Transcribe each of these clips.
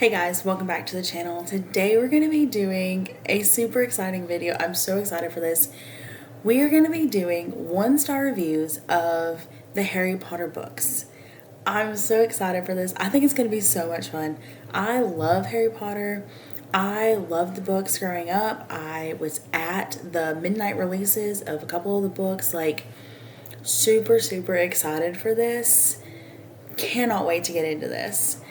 Hey guys, welcome back to the channel. Today we're going to be doing a super exciting video. I'm so excited for this. We are going to be doing 1-star reviews of the Harry Potter books. I'm so excited for this. I think it's going to be so much fun. I love Harry Potter. I loved the books growing up. I was at the midnight releases of a couple of the books. Like, super excited for this. Cannot wait to get into this.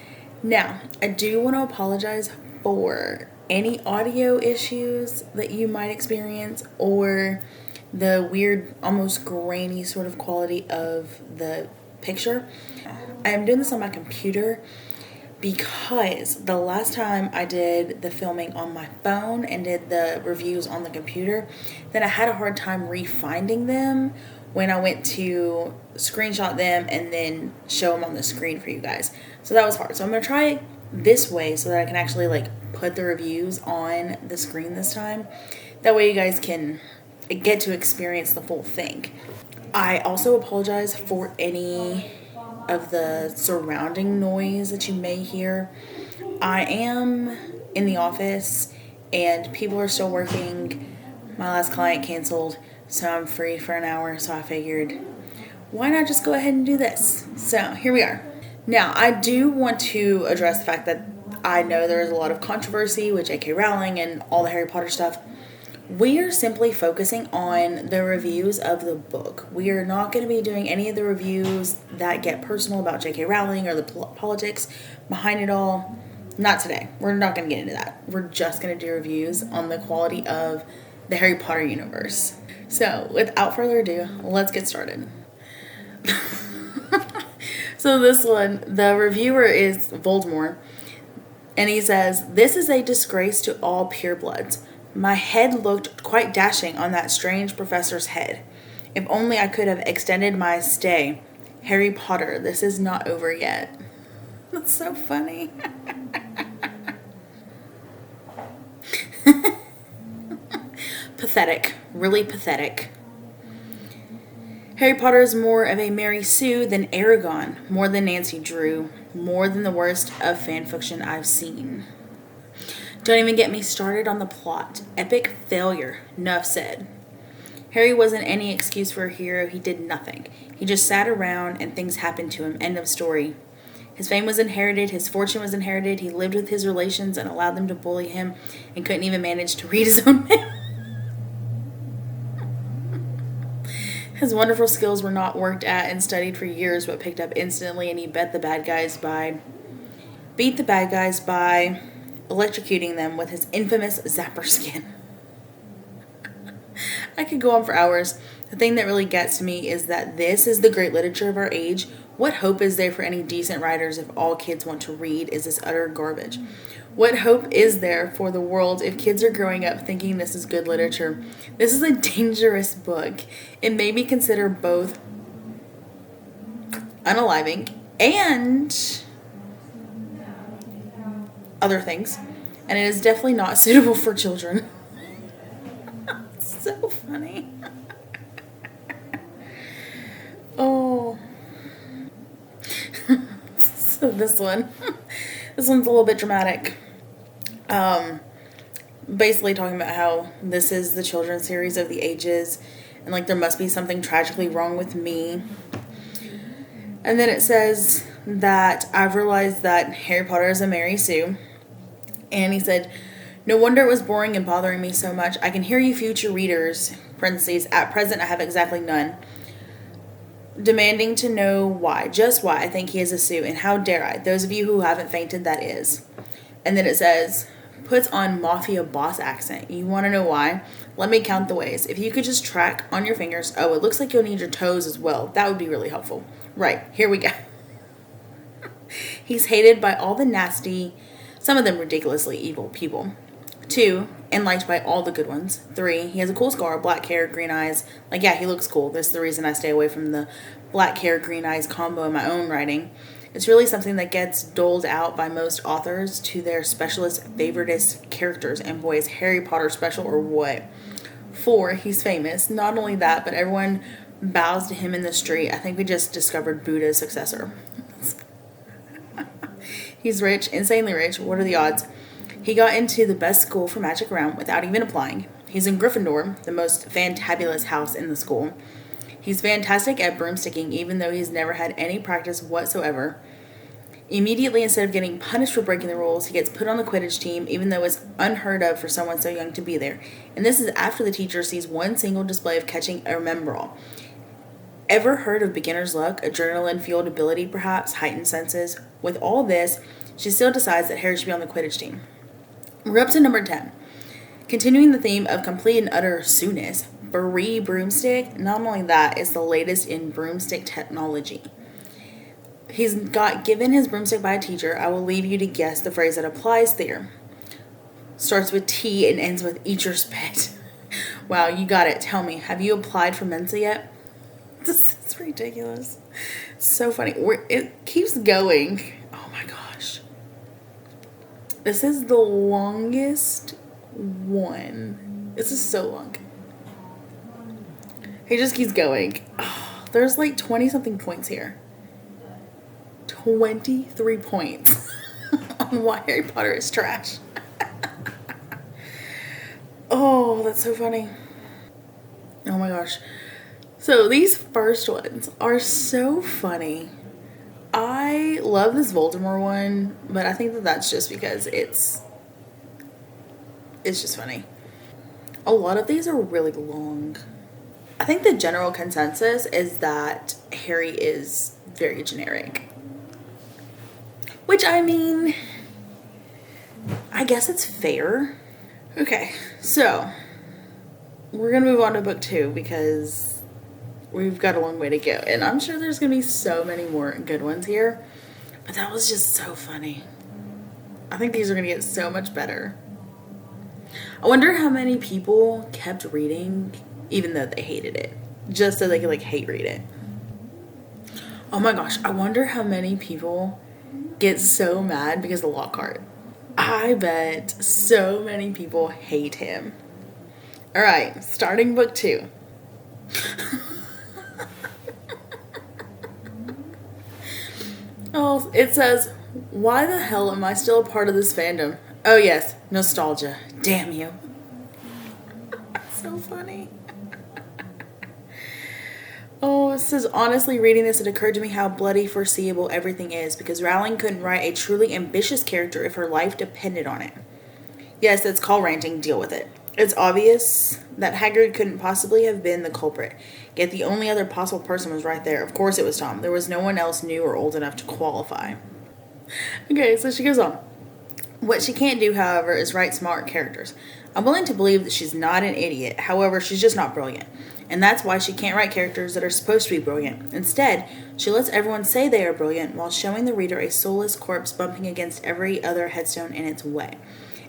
Now, I do want to apologize for any audio issues that you might experience or the weird, almost grainy sort of quality of the picture. I am doing this on my computer because the last time I did the filming on my phone and did the reviews on the computer, then I had a hard time refinding them when I went to screenshot them and then show them on the screen for you guys. So that was hard. So I'm going to try it this way so that I can actually put the reviews on the screen this time. That way you guys can get to experience the full thing. I also apologize for any of the surrounding noise that you may hear. I am in the office and people are still working. My last client canceled, so I'm free for an hour, so I figured, why not just go ahead and do this? So here we are. Now, I do want to address the fact that I know there's a lot of controversy with J.K. Rowling and all the Harry Potter stuff. We are simply focusing on the reviews of the book. We are not going to be doing any of the reviews that get personal about J.K. Rowling or the politics behind it all. Not today. We're not going to get into that. We're just going to do reviews on the quality of the Harry Potter universe. So, without further ado, let's get started. So this one, the reviewer is Voldemort, and he says, "This is a disgrace to all purebloods. My head looked quite dashing on that strange professor's head. If only I could have extended my stay. Harry Potter, this is not over yet." That's so funny. Pathetic. Really pathetic. Harry Potter is more of a Mary Sue than Aragon, more than Nancy Drew, more than the worst of fanfiction I've seen. Don't even get me started on the plot. Epic failure. Nuff said. Harry wasn't any excuse for a hero. He did nothing. He just sat around and things happened to him. End of story. His fame was inherited. His fortune was inherited. He lived with his relations and allowed them to bully him and couldn't even manage to read his own mail. His wonderful skills were not worked at and studied for years but picked up instantly, and he beat the bad guys by electrocuting them with his infamous zapper skin. I could go on for hours. The thing that really gets to me is that this is the great literature of our age. What hope is there for any decent writers if all kids want to read is this utter garbage? What hope is there for the world if kids are growing up thinking this is good literature? This is a dangerous book. It may be considered both unaliving and other things, and it is definitely not suitable for children. So funny. Oh. So this one's a little bit dramatic. Basically talking about how this is the children's series of the ages, and there must be something tragically wrong with me. And then it says that I've realized that Harry Potter is a Mary Sue. And he said, "No wonder it was boring and bothering me so much. I can hear you future readers, parentheses, at present I have exactly none, demanding to know why, just why I think he is a Sue, and how dare I, those of you who haven't fainted, that is." And then it says, puts on mafia boss accent. "You want to know why? Let me count the ways. If you could just track on your fingers, oh, it looks like you'll need your toes as well. That would be really helpful. Right, here we go." He's hated by all the nasty, some of them ridiculously evil people. 2, and liked by all the good ones. 3, he has a cool scar, black hair, green eyes. Yeah, he looks cool. This is the reason I stay away from the black hair, green eyes combo in my own writing. It's really something that gets doled out by most authors to their specialist favoritist characters, and boy, is Harry Potter special or what. 4, he's famous. Not only that, but everyone bows to him in the street. I think we just discovered Buddha's successor. He's rich, insanely rich. What are the odds? He got into the best school for magic around without even applying. He's in Gryffindor, the most fantabulous house in the school. He's fantastic at broomsticking, even though he's never had any practice whatsoever. Immediately, instead of getting punished for breaking the rules, he gets put on the Quidditch team, even though it's unheard of for someone so young to be there. And this is after the teacher sees one single display of catching a Remembrall. Ever heard of beginner's luck, adrenaline-fueled ability perhaps, heightened senses? With all this, she still decides that Harry should be on the Quidditch team. We're up to number 10. Continuing the theme of complete and utter soonness, Free Broomstick, not only that, is the latest in broomstick technology. He's got given his broomstick by a teacher. I will leave you to guess the phrase that applies there. Starts with T and ends with eat your spit. Wow, you got it. Tell me, have you applied for Mensa yet? This is ridiculous. So funny. It keeps going. Oh my gosh. This is the longest one. This is so long. He just keeps going. Oh, there's like 20 something points here. 23 points on why Harry Potter is trash. Oh, that's so funny. Oh my gosh. So these first ones are so funny. I love this Voldemort one, but I think that that's just because it's just funny. A lot of these are really long. I think the general consensus is that Harry is very generic. Which, I mean, I guess it's fair. Okay, so we're going to move on to book 2 because we've got a long way to go. And I'm sure there's going to be so many more good ones here. But that was just so funny. I think these are going to get so much better. I wonder how many people kept reading even though they hated it. Just so they could, like, hate read it. Oh my gosh, I wonder how many people get so mad because of Lockhart. I bet so many people hate him. Alright, starting book 2. Oh, it says, why the hell am I still a part of this fandom? Oh yes, nostalgia. Damn you. So funny. Oh, it says, honestly, reading this, it occurred to me how bloody foreseeable everything is, because Rowling couldn't write a truly ambitious character if her life depended on it. Yes, that's call ranting, deal with it. It's obvious that Hagrid couldn't possibly have been the culprit, yet the only other possible person was right there. Of course it was Tom. There was no one else new or old enough to qualify. Okay, so she goes on. What she can't do, however, is write smart characters. I'm willing to believe that she's not an idiot, however, she's just not brilliant. And that's why she can't write characters that are supposed to be brilliant. Instead, she lets everyone say they are brilliant while showing the reader a soulless corpse bumping against every other headstone in its way.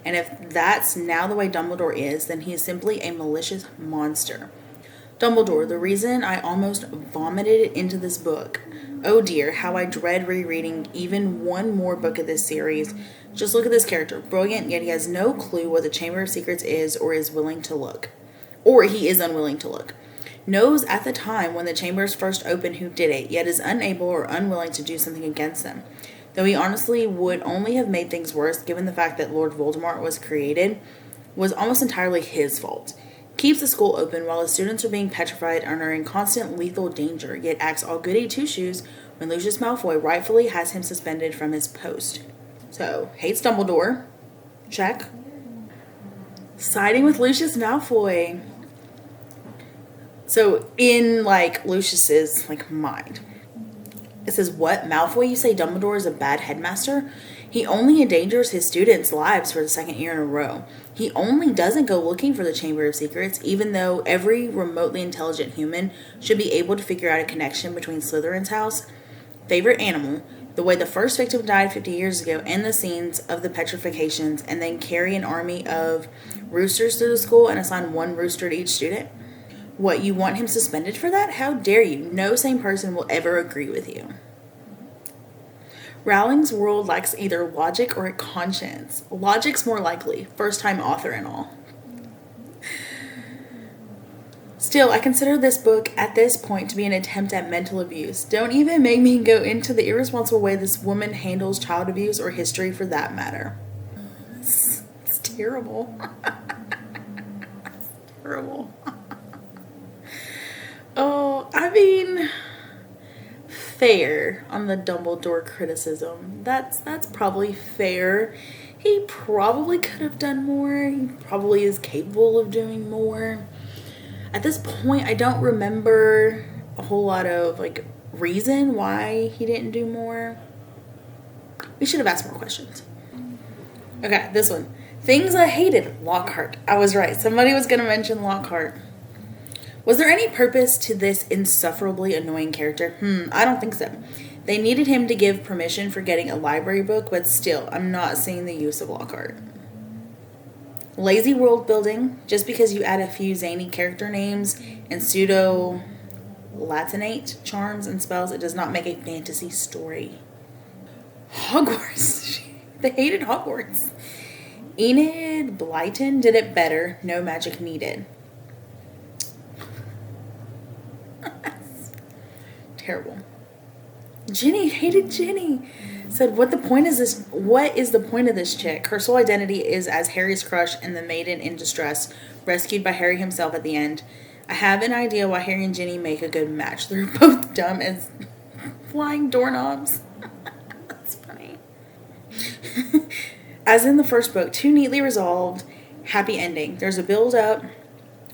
And if that's now the way Dumbledore is, then he is simply a malicious monster. Dumbledore, the reason I almost vomited into this book. Oh dear, how I dread rereading even one more book of this series. Just look at this character. Brilliant, yet he has no clue what the Chamber of Secrets is or is willing to look. Or he is unwilling to look. Knows at the time when the chambers first opened who did it, yet is unable or unwilling to do something against them. Though he honestly would only have made things worse given the fact that Lord Voldemort was created, was almost entirely his fault. Keeps the school open while the students are being petrified and are in constant lethal danger, yet acts all goody two-shoes when Lucius Malfoy rightfully has him suspended from his post. So, hates Dumbledore. Check. Siding with Lucius Malfoy. So, in, like, Lucius's, like, mind, it says, what? Malfoy, you say Dumbledore is a bad headmaster? He only endangers his students' lives for the second year in a row. He only doesn't go looking for the Chamber of Secrets, even though every remotely intelligent human should be able to figure out a connection between Slytherin's house, favorite animal, the way the first victim died 50 years ago, and the scenes of the petrifications, and then carry an army of roosters through the school and assign one rooster to each student? What, you want him suspended for that? How dare you? No sane person will ever agree with you. Rowling's world lacks either logic or a conscience. Logic's more likely. First-time author and all. Still, I consider this book at this point to be an attempt at mental abuse. Don't even make me go into the irresponsible way this woman handles child abuse or history for that matter. It's terrible. It's terrible. Oh, I mean, fair on the Dumbledore criticism. That's probably fair. He probably could have done more. He probably is capable of doing more. At this point, I don't remember a whole lot of like reason why he didn't do more. We should have asked more questions. Okay, this one. Things I hated. Lockhart. I was right. Somebody was going to mention Lockhart. Was there any purpose to this insufferably annoying character? I don't think so. They needed him to give permission for getting a library book, but still, I'm not seeing the use of Lockhart. Lazy world building. Just because you add a few zany character names and pseudo Latinate charms and spells, it does not make a fantasy story. Hogwarts. They hated Hogwarts. Enid Blyton did it better. No magic needed. Terrible. Ginny hated Ginny. Said, what is the point of this chick? Her sole identity is as Harry's crush and the maiden in distress, rescued by Harry himself at the end. I have an idea why Harry and Ginny make a good match. They're both dumb as flying doorknobs. That's funny. As in the first book, too neatly resolved, happy ending. There's a build up,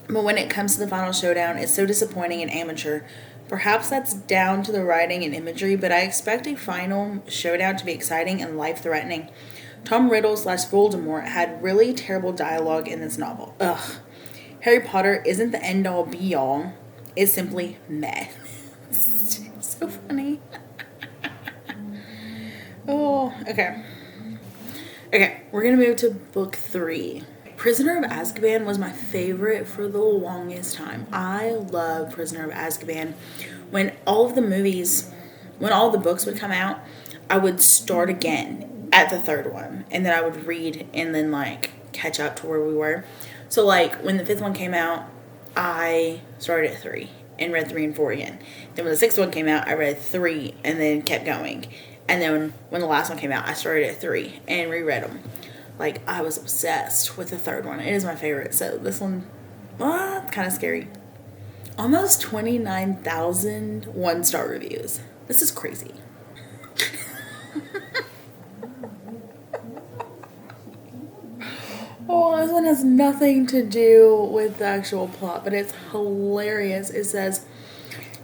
but when it comes to the final showdown, it's so disappointing and amateur. Perhaps that's down to the writing and imagery, but I expect a final showdown to be exciting and life-threatening. Tom Riddle / Voldemort had really terrible dialogue in this novel. Ugh. Harry Potter isn't the end-all be-all. It's simply meh. It's so funny. Oh, okay. Okay, we're going to move to book 3. Prisoner of Azkaban was my favorite for the longest time. I love Prisoner of Azkaban. When all the books would come out, I would start again at the third one. And then I would read and then like catch up to where we were. So like when the 5th one came out, I started at 3 and read 3 and 4 again. Then when the 6th one came out, I read 3 and then kept going. And then when the last one came out, I started at 3 and reread them. Like, I was obsessed with the 3rd one. It is my favorite. So this one, it's kind of scary. Almost 29,000 one-star reviews. This is crazy. Oh, this one has nothing to do with the actual plot, but it's hilarious. It says,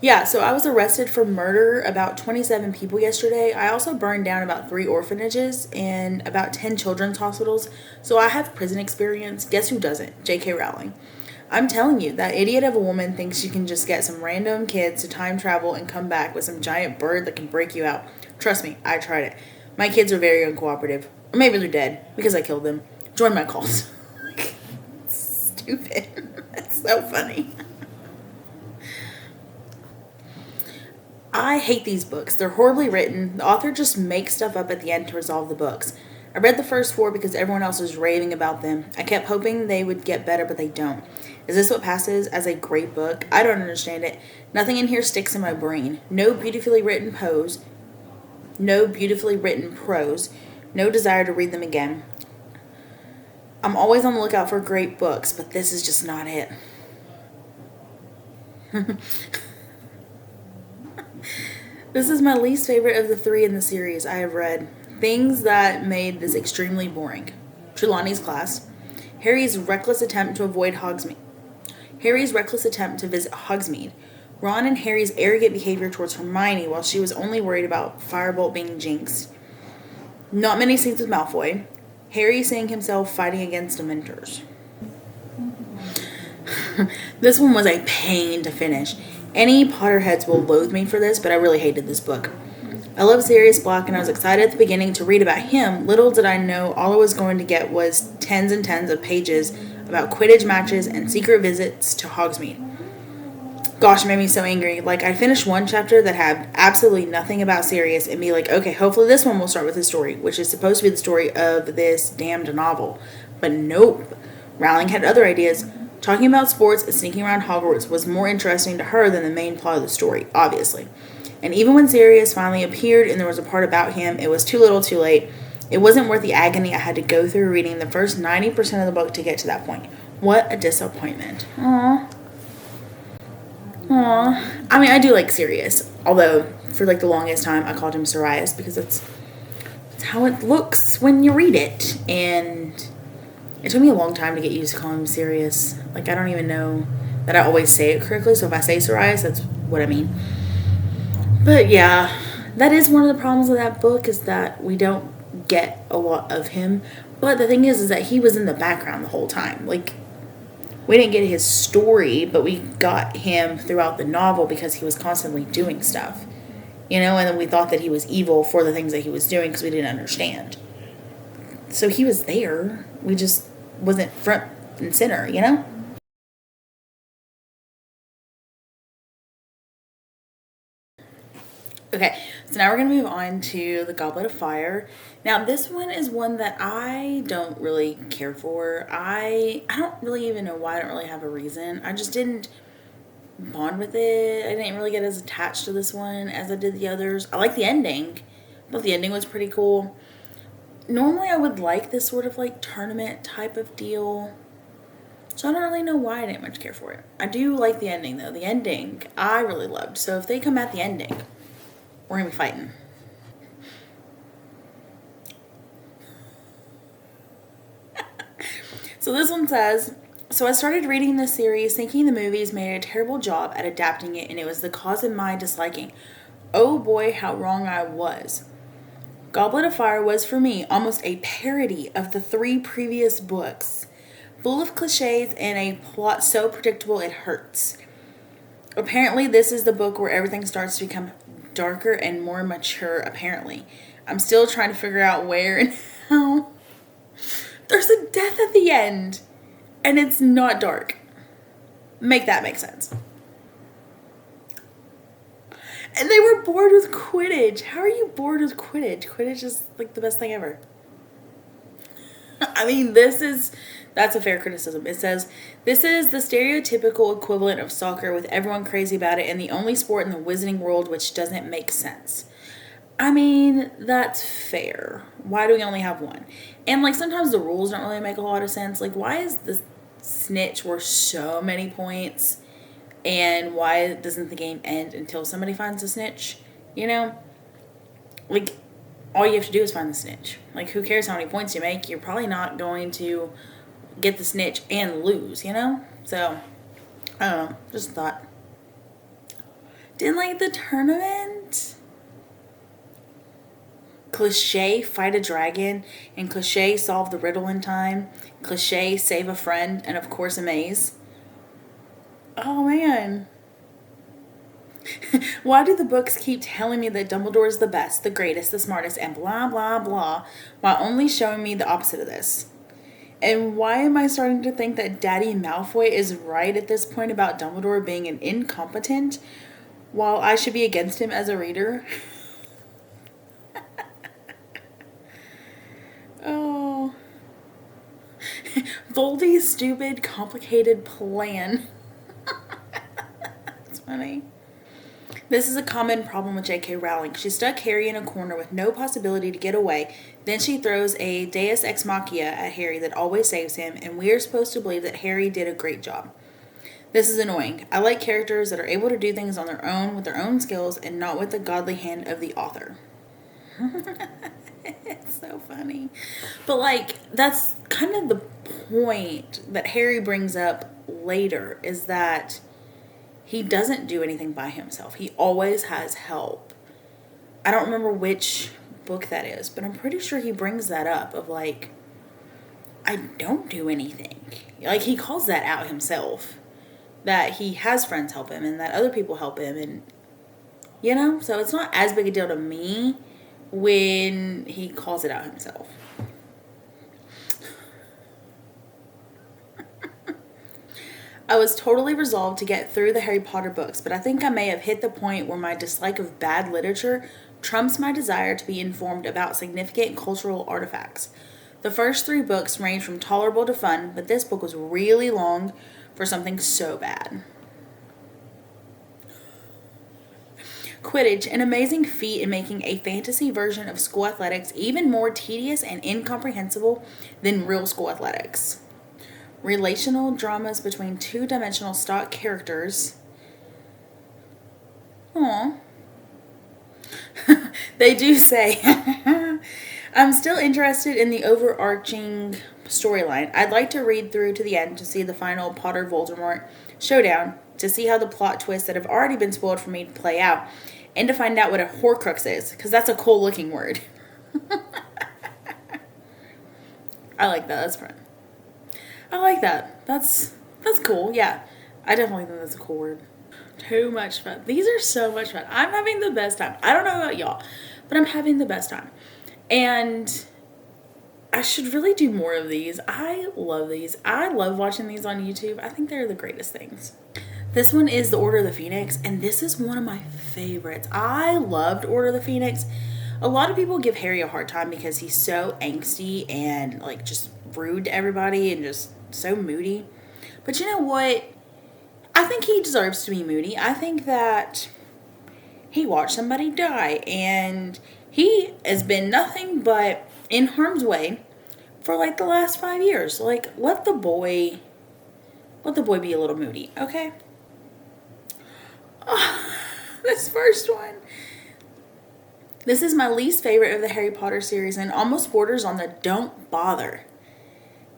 yeah, so I was arrested for murder about 27 people yesterday. I also burned down about 3 orphanages and about 10 children's hospitals. So I have prison experience. Guess who doesn't? J.K. Rowling. I'm telling you, that idiot of a woman thinks you can just get some random kids to time travel and come back with some giant bird that can break you out. Trust me, I tried it. My kids are very uncooperative. Or maybe they're dead because I killed them. Join my cult. Stupid. That's so funny. I hate these books. They're horribly written. The author just makes stuff up at the end to resolve the books. I read the first 4 because everyone else was raving about them. I kept hoping they would get better, but they don't. Is this what passes as a great book? I don't understand it. Nothing in here sticks in my brain. No beautifully written prose. No desire to read them again. I'm always on the lookout for great books, but this is just not it. This is my least favorite of the 3 in the series I have read. Things that made this extremely boring. Trelawney's class. Harry's reckless attempt to visit Hogsmeade. Ron and Harry's arrogant behavior towards Hermione while she was only worried about Firebolt being jinxed. Not many scenes with Malfoy. Harry seeing himself fighting against Dementors. This one was a pain to finish. Any Potterheads will loathe me for this, but I really hated this book. I love Sirius Black, and I was excited at the beginning to read about him. Little did I know all I was going to get was tens and tens of pages about Quidditch matches and secret visits to Hogsmeade. Gosh, it made me so angry. Like, I'd finish one chapter that had absolutely nothing about Sirius and be like, okay, hopefully this one will start with his story, which is supposed to be the story of this damned novel. But nope. Rowling had other ideas. Talking about sports and sneaking around Hogwarts was more interesting to her than the main plot of the story, obviously. And even when Sirius finally appeared and there was a part about him, it was too little too late. It wasn't worth the agony I had to go through reading the first 90% of the book to get to that point. What a disappointment. Aww. Aww. I mean, I do like Sirius, although for like the longest time I called him Sirius because it's how it looks when you read it. And it took me a long time to get used to calling him Sirius. Like, I don't even know that I always say it correctly, so if I say Sirius, that's what I mean. But yeah, that is one of the problems with that book, is that we don't get a lot of him. But the thing is that he was in the background the whole time. Like, we didn't get his story, but we got him throughout the novel because he was constantly doing stuff. You know, and then we thought that he was evil for the things that he was doing because we didn't understand. So he was there. We just wasn't front and center, you know? Okay, so now we're going to move on to the Goblet of Fire. Now, this one is one that I don't really care for. I don't really even know why. I don't really have a reason. I just didn't bond with it. I didn't really get as attached to this one as I did the others. I like the ending. I thought the ending was pretty cool. Normally I would like this sort of like tournament type of deal. So I don't really know why I didn't much care for it. I do like the ending though. The ending I really loved. So if they come at the ending, we're going to be fighting. So this one says, so I started reading this series thinking the movies made a terrible job at adapting it and it was the cause of my disliking. Oh boy, how wrong I was. Goblet of Fire was for me almost a parody of the 3 previous books, full of cliches and a plot so predictable it hurts. Apparently this is the book where everything starts to become darker and more mature, apparently. I'm still trying to figure out where and how. There's a death at the end, and it's not dark. Make that make sense. And they were bored with Quidditch. How are you bored with Quidditch? Quidditch is like the best thing ever. I mean, that's a fair criticism. It says, this is the stereotypical equivalent of soccer with everyone crazy about it and the only sport in the wizarding world which doesn't make sense. I mean, that's fair. Why do we only have one? And like sometimes the rules don't really make a lot of sense. Like, why is the snitch worth so many points? And why doesn't the game end until somebody finds the snitch? You know? Like, all you have to do is find the snitch. Like, who cares how many points you make? You're probably not going to get the snitch and lose, you know? So, I don't know. Just a thought. Didn't like the tournament. Cliche, fight a dragon. And cliche, solve the riddle in time. Cliche, save a friend. And of course, a maze. Oh, man. Why do the books keep telling me that Dumbledore is the best, the greatest, the smartest, and blah, blah, blah, while only showing me the opposite of this? And why am I starting to think that Daddy Malfoy is right at this point about Dumbledore being an incompetent, while I should be against him as a reader? Oh. Voldy's stupid, complicated plan. That's funny. This is a common problem with J.K. Rowling. She stuck Harry in a corner with no possibility to get away. Then she throws a deus ex machina at Harry that always saves him, and we are supposed to believe that Harry did a great job. This is annoying. I like characters that are able to do things on their own with their own skills and not with the godly hand of the author. It's so funny. But like, that's kind of the point that Harry brings up later, is that he doesn't do anything by himself. He always has help. I don't remember which book that is, but I'm pretty sure he brings that up of like, I don't do anything. Like, he calls that out himself, that he has friends help him and that other people help him, and you know, so it's not as big a deal to me when he calls it out himself. I was totally resolved to get through the Harry Potter books, but I think I may have hit the point where my dislike of bad literature trumps my desire to be informed about significant cultural artifacts. The first 3 books range from tolerable to fun, but this book was really long, for something so bad. Quidditch, an amazing feat in making a fantasy version of school athletics even more tedious and incomprehensible than real school athletics. Relational dramas between two-dimensional stock characters. Aww. They do say, I'm still interested in the overarching storyline. I'd like to read through to the end to see the final Potter-Voldemort showdown, to see how the plot twists that have already been spoiled for me play out, and to find out what a Horcrux is, because that's a cool looking word. I like that. That's fun. I like that. That's cool. Yeah. I definitely think that's a cool word. Too much fun. These are so much fun. I'm having the best time. I don't know about y'all, but I'm having the best time. And I should really do more of these. I love these. I love watching these on YouTube. I think they're the greatest things. This one is The Order of the Phoenix, and this is one of my favorites. I loved Order of the Phoenix. A lot of people give Harry a hard time because he's so angsty and like just rude to everybody and just so moody. But you know what? I think he deserves to be moody. I think that he watched somebody die and he has been nothing but in harm's way for like the last 5 years. Like, let the boy be a little moody, okay? Oh, this first one. This is my least favorite of the Harry Potter series and almost borders on the don't bother.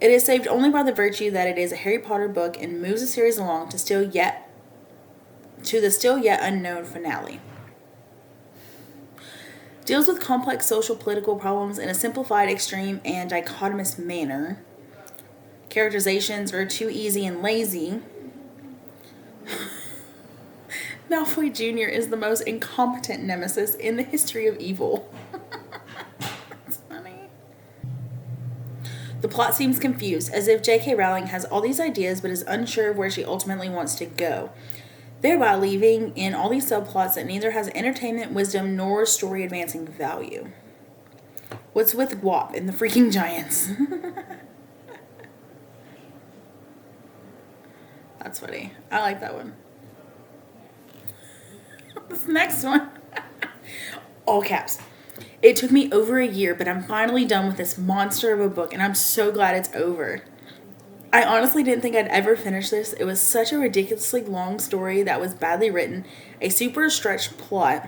It is saved only by the virtue that it is a Harry Potter book and moves the series along to the still yet unknown finale. Deals with complex social political problems in a simplified, extreme, and dichotomous manner. Characterizations are too easy and lazy. Malfoy Jr. is the most incompetent nemesis in the history of evil. That's funny. The plot seems confused, as if J.K. Rowling has all these ideas but is unsure of where she ultimately wants to go, thereby leaving in all these subplots that neither has entertainment, wisdom, nor story-advancing value. What's with WAP and the freaking giants? That's funny. I like that one. This next one. All caps. It took me over a year, but I'm finally done with this monster of a book, and I'm so glad it's over. I honestly didn't think I'd ever finish this. It was such a ridiculously long story that was badly written, a super stretched plot,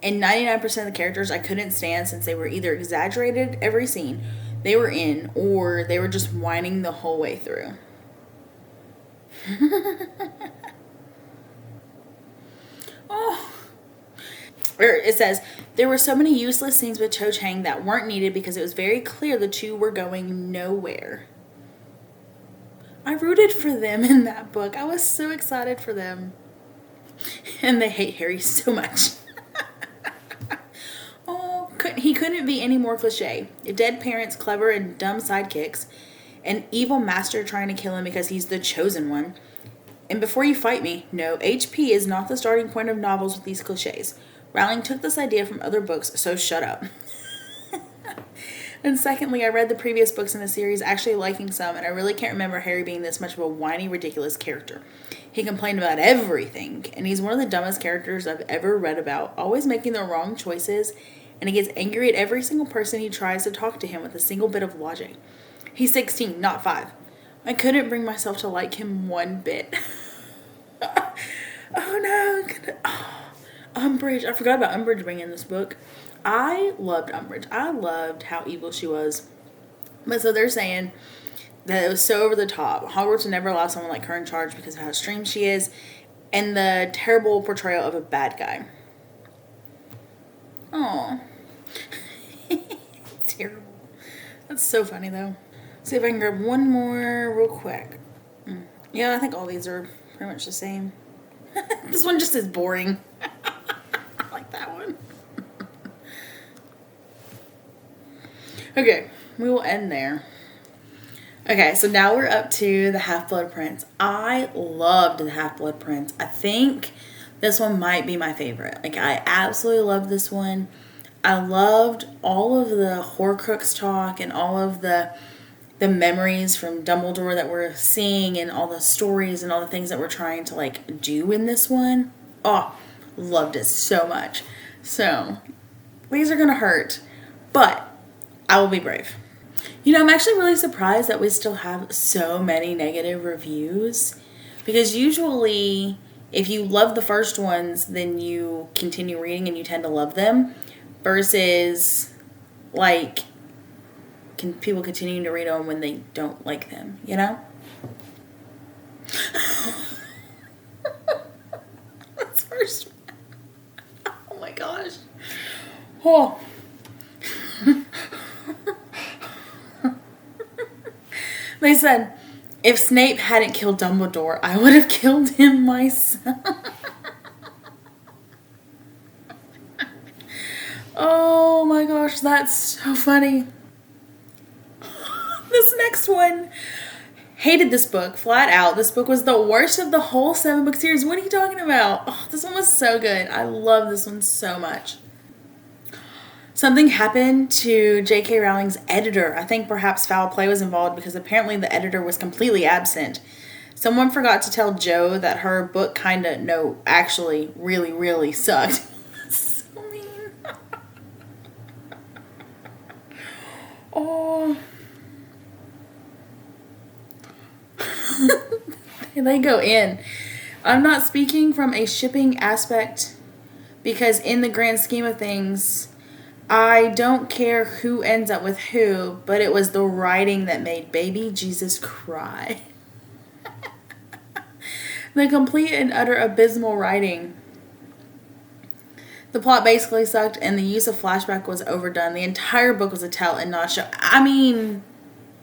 and 99% of the characters I couldn't stand since they were either exaggerated every scene they were in, or they were just whining the whole way through. Oh. It says, there were so many useless scenes with Cho Chang that weren't needed because it was very clear the two were going nowhere. I rooted for them in that book. I was so excited for them. And they hate Harry so much. Oh, he couldn't be any more cliche. Dead parents, clever and dumb sidekicks, an evil master trying to kill him because he's the chosen one. And before you fight me, no, HP is not the starting point of novels with these cliches. Rowling took this idea from other books, so shut up. And secondly, I read the previous books in the series, actually liking some, and I really can't remember Harry being this much of a whiny, ridiculous character. He complained about everything, and he's one of the dumbest characters I've ever read about, always making the wrong choices, and he gets angry at every single person he tries to talk to him with a single bit of logic. He's 16, not 5. I couldn't bring myself to like him one bit. Oh no. Umbridge. I forgot about Umbridge being in this book. I loved Umbridge. I loved how evil she was. But so they're saying that it was so over the top. Hogwarts would never allow someone like her in charge because of how extreme she is. And the terrible portrayal of a bad guy. Aw. Terrible. That's so funny though. See if I can grab one more real quick. Yeah, I think all these are pretty much the same. This one just is boring. I like that one. Okay, we will end there. Okay, so now we're up to the Half-Blood Prince. I loved the Half-Blood Prince. I think this one might be my favorite. Like, I absolutely love this one. I loved all of the Horcrux talk and all of the the memories from Dumbledore that we're seeing and all the stories and all the things that we're trying to like do in this one. Oh, loved it so much. So these are gonna hurt, but I will be brave. You know, I'm actually really surprised that we still have so many negative reviews, because usually if you love the first ones, then you continue reading and you tend to love them, versus like people continuing to read them when they don't like them, you know? That's first one. Oh my gosh. Oh. They said, if Snape hadn't killed Dumbledore, I would have killed him myself. Oh my gosh, that's so funny. This next one, hated this book flat out. This book was the worst of the whole 7-book series. What are you talking about? Oh, this one was so good. I love this one so much. Something happened to J.K. Rowling's editor. I think perhaps foul play was involved, because apparently the editor was completely absent. Someone forgot to tell Jo that her book actually really, really sucked. So mean. Oh. They go in. I'm not speaking from a shipping aspect, because in the grand scheme of things, I don't care who ends up with who, but it was the writing that made baby Jesus cry. The complete and utter abysmal writing. The plot basically sucked, and the use of flashback was overdone. The entire book was a tell and not a show. I mean,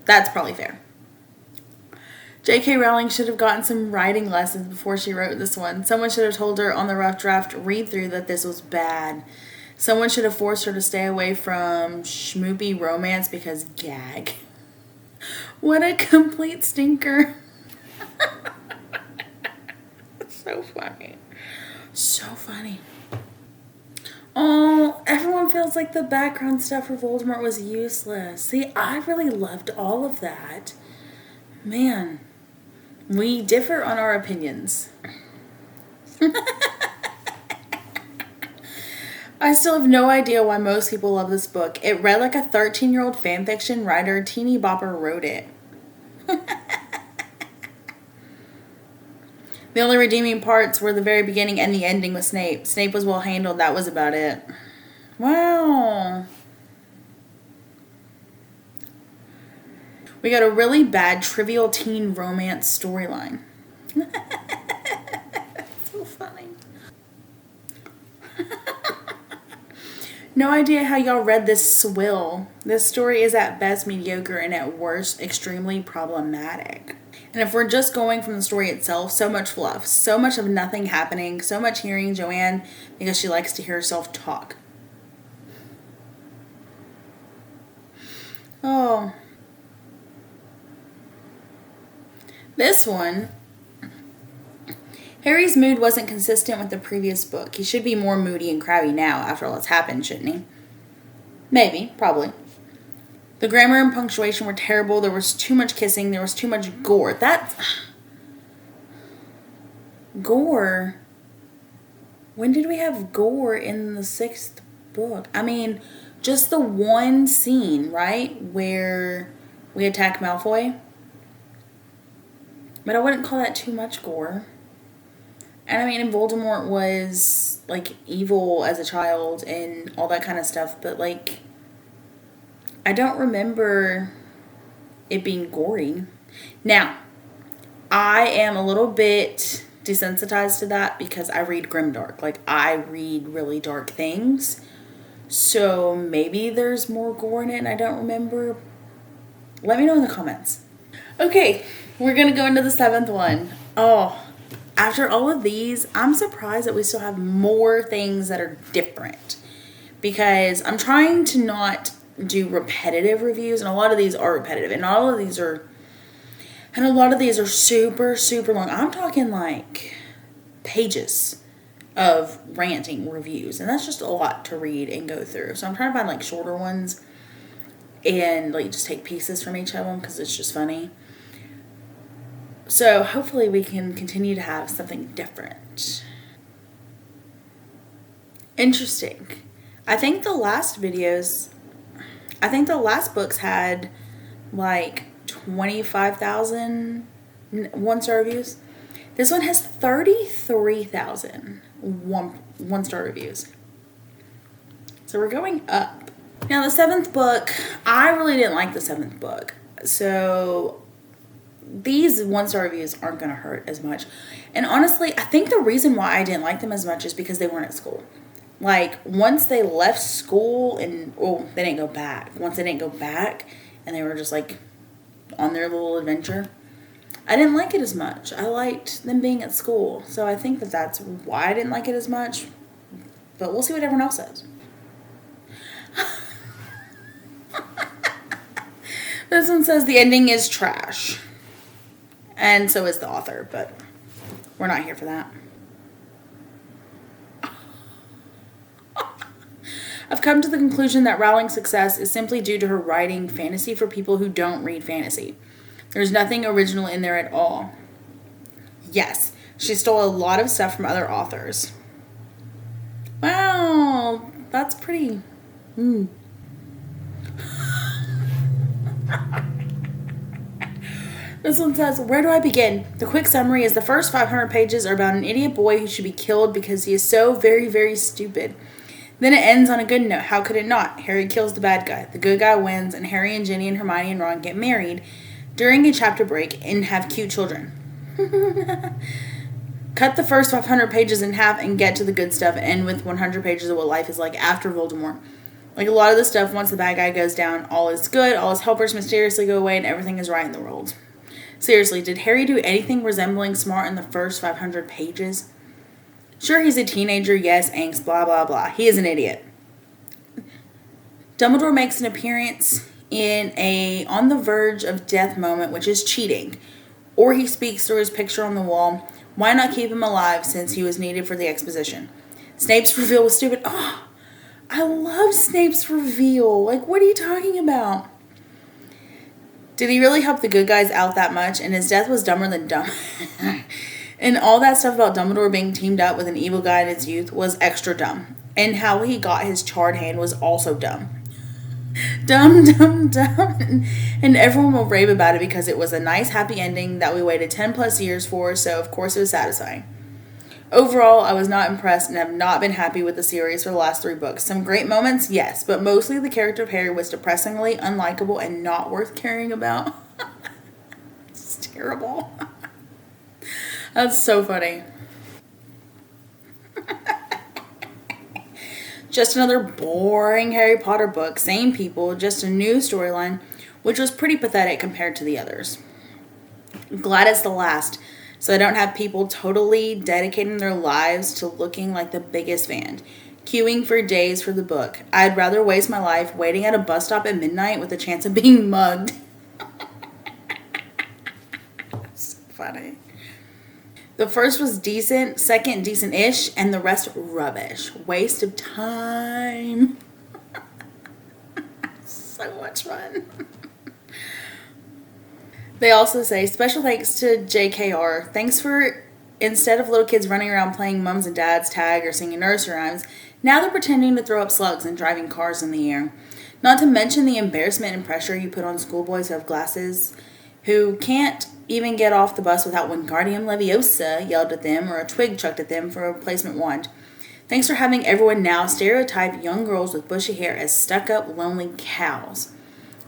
that's probably fair. J.K. Rowling should have gotten some writing lessons before she wrote this one. Someone should have told her on the rough draft read-through that this was bad. Someone should have forced her to stay away from schmoopy romance, because gag. What a complete stinker. So funny. So funny. Oh, everyone feels like the background stuff for Voldemort was useless. See, I really loved all of that. Man, we differ on our opinions. I still have no idea why most people love this book. It read like a 13-year-old fanfiction writer. Teeny Bopper wrote it. The only redeeming parts were the very beginning and the ending with Snape. Snape was well handled. That was about it. Wow. We got a really bad trivial teen romance storyline. So funny. No idea how y'all read this swill. This story is at best mediocre and at worst extremely problematic. And if we're just going from the story itself, so much fluff, so much of nothing happening, so much hearing Joanne because she likes to hear herself talk. Oh. This one, Harry's mood wasn't consistent with the previous book. He should be more moody and crabby now after all that's happened, shouldn't he? Maybe, probably. The grammar and punctuation were terrible. There was too much kissing. There was too much gore. Gore? When did we have gore in the 6th book? I mean, just the one scene, right? Where we attack Malfoy. But I wouldn't call that too much gore. And I mean, Voldemort was, like, evil as a child and all that kind of stuff. But, like, I don't remember it being gory. Now, I am a little bit desensitized to that because I read grimdark. Like, I read really dark things. So, maybe there's more gore in it and I don't remember. Let me know in the comments. Okay, we're going to go into the 7th one. Oh, after all of these, I'm surprised that we still have more things that are different. Because I'm trying to not do repetitive reviews, and a lot of these are repetitive, and a lot of these are super, super long. I'm talking like pages of ranting reviews, and that's just a lot to read and go through. So I'm trying to find like shorter ones. and like just take pieces from each of them because it's just funny. So hopefully we can continue to have something different. Interesting. I think the last books had like 25,000 one-star reviews. This one has 33,000 one-star reviews. So we're going up. Now the 7th book, I really didn't like the 7th book. So these one-star reviews aren't going to hurt as much. And honestly, I think the reason why I didn't like them as much is because they weren't at school. Like, once they left school they didn't go back. Once they didn't go back and they were just, like, on their little adventure, I didn't like it as much. I liked them being at school. So I think that's why I didn't like it as much. But we'll see what everyone else says. This one says the ending is trash. And so is the author, but we're not here for that. I've come to the conclusion that Rowling's success is simply due to her writing fantasy for people who don't read fantasy. There's nothing original in there at all. Yes, she stole a lot of stuff from other authors. Wow, that's pretty... This one says, where do I begin? The quick summary is the first 500 pages are about an idiot boy who should be killed because he is so very, very stupid. Then it ends on a good note. How could it not? Harry kills the bad guy. The good guy wins, and Harry and Ginny and Hermione and Ron get married during a chapter break and have cute children. Cut the first 500 pages in half and get to the good stuff. End with 100 pages of what life is like after Voldemort. Like a lot of the stuff, once the bad guy goes down, all is good, all his helpers mysteriously go away, and everything is right in the world. Seriously, did Harry do anything resembling smart in the first 500 pages? Sure, he's a teenager, yes, angst, blah, blah, blah. He is an idiot. Dumbledore makes an appearance in a on the verge of death moment, which is cheating. Or he speaks through his picture on the wall. Why not keep him alive since he was needed for the exposition? Snape's reveal was stupid. Oh, I love Snape's reveal. Like, what are you talking about? Did he really help the good guys out that much? And his death was dumber than dumb. And all that stuff about Dumbledore being teamed up with an evil guy in his youth was extra dumb. And how he got his charred hand was also dumb. Dumb, dumb, dumb. And everyone will rave about it because it was a nice, happy ending that we waited 10 plus years for, so of course it was satisfying. Overall, I was not impressed and have not been happy with the series for the last 3 books. Some great moments, yes, but mostly the character of Harry was depressingly unlikable and not worth caring about. It's terrible. That's so funny. Just another boring Harry Potter book. Same people, just a new storyline, which was pretty pathetic compared to the others. Glad it's the last, so I don't have people totally dedicating their lives to looking like the biggest fan. Queuing for days for the book. I'd rather waste my life waiting at a bus stop at midnight with a chance of being mugged. So funny. The first was decent, second decent-ish, and the rest rubbish. Waste of time. So much fun. They also say, special thanks to JKR. Thanks for, instead of little kids running around playing mums and dads tag or singing nursery rhymes, now they're pretending to throw up slugs and driving cars in the air. Not to mention the embarrassment and pressure you put on schoolboys who have glasses, who can't even get off the bus without Wingardium Leviosa yelled at them or a twig chucked at them for a replacement wand. Thanks for having everyone now stereotype young girls with bushy hair as stuck-up, lonely cows.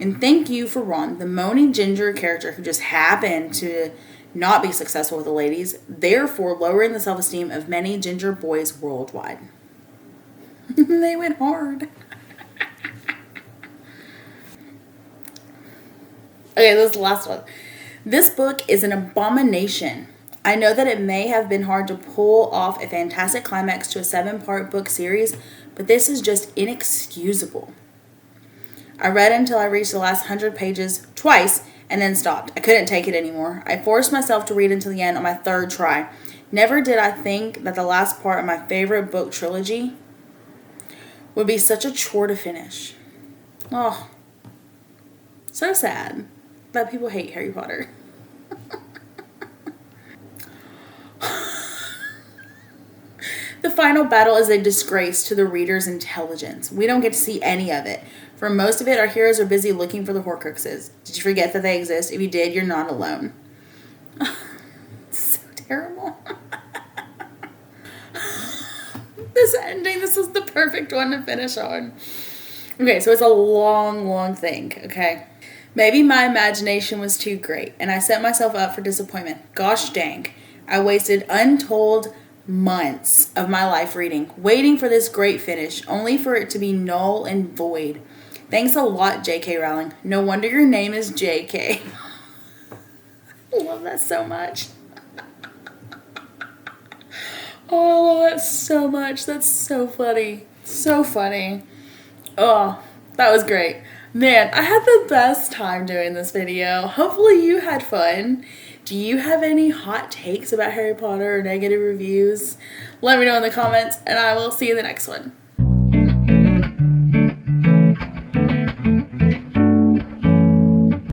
And thank you for Ron, the moaning ginger character who just happened to not be successful with the ladies, therefore lowering the self-esteem of many ginger boys worldwide. They went hard. Okay, this is the last one. This book is an abomination. I know that it may have been hard to pull off a fantastic climax to a 7-part book series, but this is just inexcusable. I read until I reached the last 100 pages twice and then stopped. I couldn't take it anymore. I forced myself to read until the end on my 3rd try. Never did I think that the last part of my favorite book trilogy would be such a chore to finish. Oh. So sad that people hate Harry Potter. The final battle is a disgrace to the reader's intelligence. We don't get to see any of it. For most of it, our heroes are busy looking for the Horcruxes. Did you forget that they exist? If you did, you're not alone. So terrible. This ending, this is the perfect one to finish on. Okay, so it's a long, long thing, okay? Maybe my imagination was too great, and I set myself up for disappointment. Gosh dang. I wasted untold months of my life reading, waiting for this great finish, only for it to be null and void. Thanks a lot, J.K. Rowling. No wonder your name is J.K. I love that so much. Oh, I love that so much. That's so funny. So funny. Oh, that was great. Man, I had the best time doing this video. Hopefully you had fun. Do you have any hot takes about Harry Potter or negative reviews? Let me know in the comments, and I will see you in the next one.